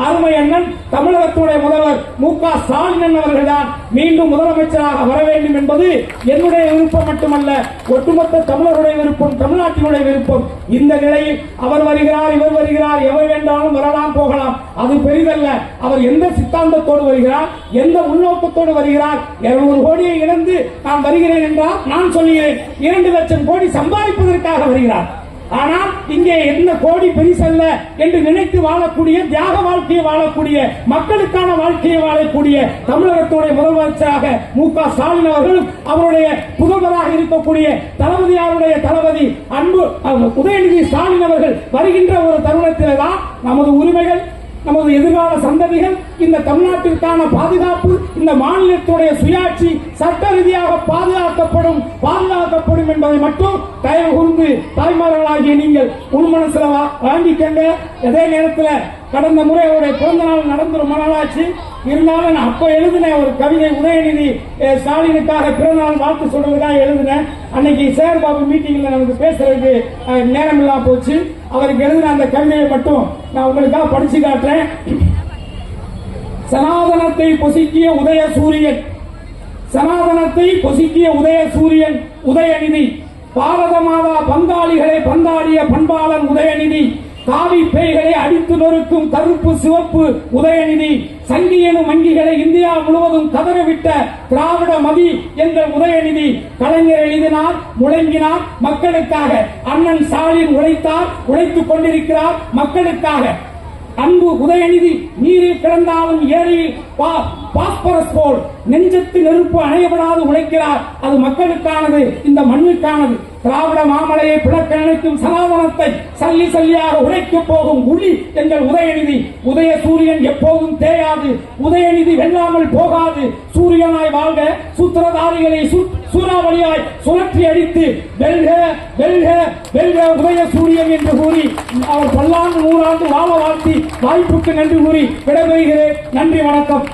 அருமை அண்ணன் தமிழகத்துடைய முதல்வர் மு.க. ஸ்டாலின் அவர்கள்தான் மீண்டும் முதலமைச்சராக வர வேண்டும் என்பது என்னுடைய விருப்பம் மட்டுமல்ல, ஒட்டுமொத்த தமிழருடைய விருப்பம், தமிழ்நாட்டினுடைய விருப்பம். இந்த நிலையில் அவர் வருகிறார், இவர் வருகிறார், எவர் வேண்டாலும் வரலாம் போகலாம், அது பெரிதல்ல. அவர் எந்த சித்தாந்தத்தோடு வருகிறார், எந்த உள்நோக்கத்தோடு வருகிறார்? 200 கோடியை இழந்து நான் வருகிறேன் என்றால் நான் சொல்கிறேன் 2 லட்சம் கோடி சம்பாதிப்பதற்காக வருகிறார். ஆனால் இங்கே எந்த கோடி பெரிசல்ல என்று நினைத்து வாழக்கூடிய, தியாக வாழ்க்கையை வாழக்கூடிய, மக்களுக்கான வாழ்க்கையை வாழக்கூடிய தமிழகத்துடைய முதலமைச்சராக மு.க. ஸ்டாலின் அவர்களும் அவருடைய புதல்வராக இருக்கக்கூடிய தளபதியாருடைய தளபதி அன்பு உதயநிதி ஸ்டாலின் அவர்கள் வருகின்ற ஒரு தருணத்தில் தான் நமது உரிமைகள், நமது எதிர்கால சந்ததிகள், இந்த தமிழ்நாட்டிற்கான பாதுகாப்பு, இந்த மாநிலத்துடைய சுயாட்சி சட்ட ரீதியாக பாதுகாக்கப்படும் என்பதை மட்டும் தயவு கூர்ந்து தாய்மார்களாகிய நீங்கள் உள்மனசுல வாங்கிக்கங்க. அதே நேரத்தில் கடந்த முறை அவருடைய பிறந்த நாள் நடந்து ரொம்ப நாளாச்சு. இருந்தாலும் நான் அப்ப எழுதின ஒரு கவிதை, உதயநிதி ஸ்டாலினுக்காக பிறந்த நாள் வாழ்த்து சொல்றதுக்காக எழுதினேன். அன்னைக்கு சேகர்பாபு மீட்டிங்ல நமக்கு பேசுறதுக்கு நேரம் இல்லாம போச்சு. அவருக்கு எழுதின அந்த கவிதையை மட்டும் நான் உங்களுக்காக படிச்சு காட்டுறேன். சனாதனத்தை பொசுக்கிய உதய சூரியன், சனாதனத்தை பொசுக்கிய உதய சூரியன் உதயநிதி, பாரத மாதா பங்காளிகளை பந்தாடிய பண்பாளன் உதயநிதி, காவி பேய்களை அடித்து நொறுக்கும் கருப்பு சிவப்பு உதயநிதி, சங்கியனும் வங்கிகளை இந்தியா முழுவதும் கதறவிட்ட திராவிட மதி எங்கள் உதயநிதி, கலைஞர் எழுதினார், முழங்கினார் மக்களுக்காக, அண்ணன் ஸ்டாலின் உழைத்தார், உழைத்துக் கொண்டிருக்கிறார் மக்களுக்காக. அன்பு உதயநிதி நீரில் கிடந்தாலும் ஏரியில் பாஸ்பரஸ் போல் நெஞ்சத்து நெருப்பு அணையப்படாது உழைக்கிறார். அது மக்களுக்கானது, இந்த மண்ணுக்கானது. திராவிட மாமலையை பிளக்க நினைக்கும் சனாதனத்தை சல்லி சல்லியாக உழைக்க போகும் குழி எங்கள் உதயநிதி. உதய சூரியன் எப்போதும் தேயாது, உதயநிதி வெல்லாமல் போகாது. சூரியனாய் வாழ்க, சூத்திரதாரிகளை சூறாவளியாய் சுழற்றி அடித்து வெல்க வெல்க வெல்க உதய சூரியன் என்று கூறி அவர் 10 ஆண்டு 100 ஆண்டு வாழ வாழ்த்தி வாய்ப்புக்கு நன்றி கூறி விடைபெறுகிறேன். நன்றி, வணக்கம்.